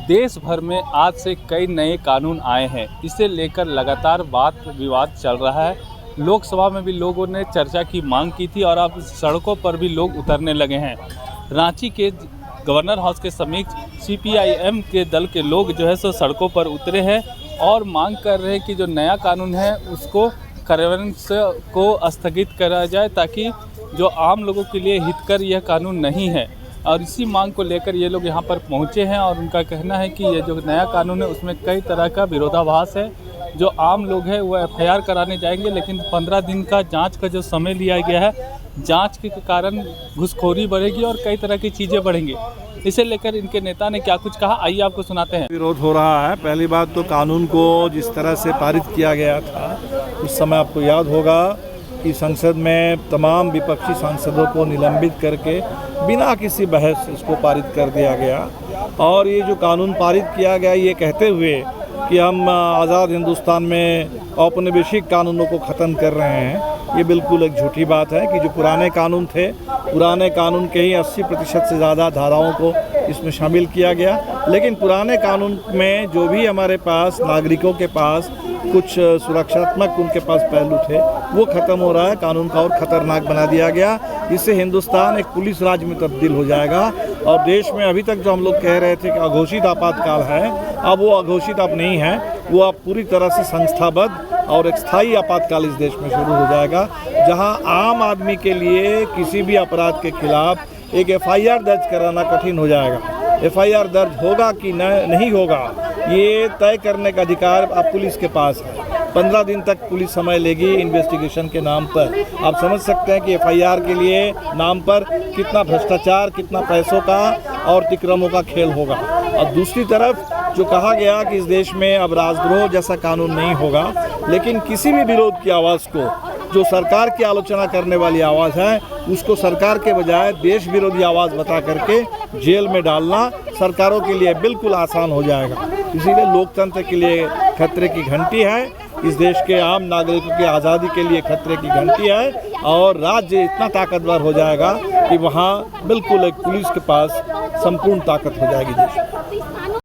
देश भर में आज से कई नए कानून आए हैं। इसे लेकर लगातार वाद विवाद चल रहा है। लोकसभा में भी लोगों ने चर्चा की मांग की थी और अब सड़कों पर भी लोग उतरने लगे हैं। रांची के गवर्नर हाउस के समीप CPIM के दल के लोग जो है सो सड़कों पर उतरे हैं और मांग कर रहे हैं कि जो नया कानून है उसको कार्यान्वयन को स्थगित करा जाए, ताकि जो आम लोगों के लिए हितकर यह कानून नहीं है। और इसी मांग को लेकर ये लोग यहाँ पर पहुँचे हैं और उनका कहना है कि ये जो नया कानून है उसमें कई तरह का विरोधाभास है। जो आम लोग हैं वो FIR कराने जाएंगे, लेकिन 15 दिन का जांच का जो समय लिया गया है, जांच के कारण घुसखोरी बढ़ेगी और कई तरह की चीज़ें बढ़ेंगी। इसे लेकर इनके नेता ने क्या कुछ कहा, आइए आपको सुनाते हैं। विरोध हो रहा है। पहली बात तो कानून को जिस तरह से पारित किया गया था, उस समय आपको याद होगा कि संसद में तमाम विपक्षी सांसदों को निलंबित करके बिना किसी बहस इसको पारित कर दिया गया। और ये जो कानून पारित किया गया ये कहते हुए कि हम आज़ाद हिंदुस्तान में औपनिवेशिक कानूनों को ख़त्म कर रहे हैं, ये बिल्कुल एक झूठी बात है। कि जो पुराने कानून थे, पुराने कानून के ही 80% से ज़्यादा धाराओं को इसमें शामिल किया गया। लेकिन पुराने कानून में जो भी हमारे पास नागरिकों के पास कुछ सुरक्षात्मक उनके पास पहलू थे, वो ख़त्म हो रहा है। कानून का और ख़तरनाक बना दिया गया। इससे हिंदुस्तान एक पुलिस राज में तब्दील हो जाएगा। और देश में अभी तक जो हम लोग कह रहे थे कि अघोषित आपातकाल है, अब वो अघोषित अब नहीं है, वो अब पूरी तरह से संस्थाबद्ध और एक स्थायी आपातकाल इस देश में शुरू हो जाएगा, जहां आम आदमी के लिए किसी भी अपराध के खिलाफ एक FIR दर्ज कराना कठिन हो जाएगा। FIR दर्ज होगा कि नहीं होगा, ये तय करने का अधिकार अब पुलिस के पास है। 15 दिन तक पुलिस समय लेगी इन्वेस्टिगेशन के नाम पर। आप समझ सकते हैं कि FIR के लिए नाम पर कितना भ्रष्टाचार, कितना पैसों का और तिक्रमों का खेल होगा। और दूसरी तरफ जो कहा गया कि इस देश में अब राजद्रोह जैसा कानून नहीं होगा, लेकिन किसी भी विरोध की आवाज़ को, जो सरकार की आलोचना करने वाली आवाज़ है, उसको सरकार के बजाय देश विरोधी आवाज़ बता करके जेल में डालना सरकारों के लिए बिल्कुल आसान हो जाएगा। इसीलिए लोकतंत्र के लिए खतरे की घंटी है, इस देश के आम नागरिकों की आज़ादी के लिए खतरे की घंटी है। और राज्य इतना ताकतवर हो जाएगा कि वहाँ बिल्कुल एक पुलिस के पास संपूर्ण ताकत हो जाएगी देश में।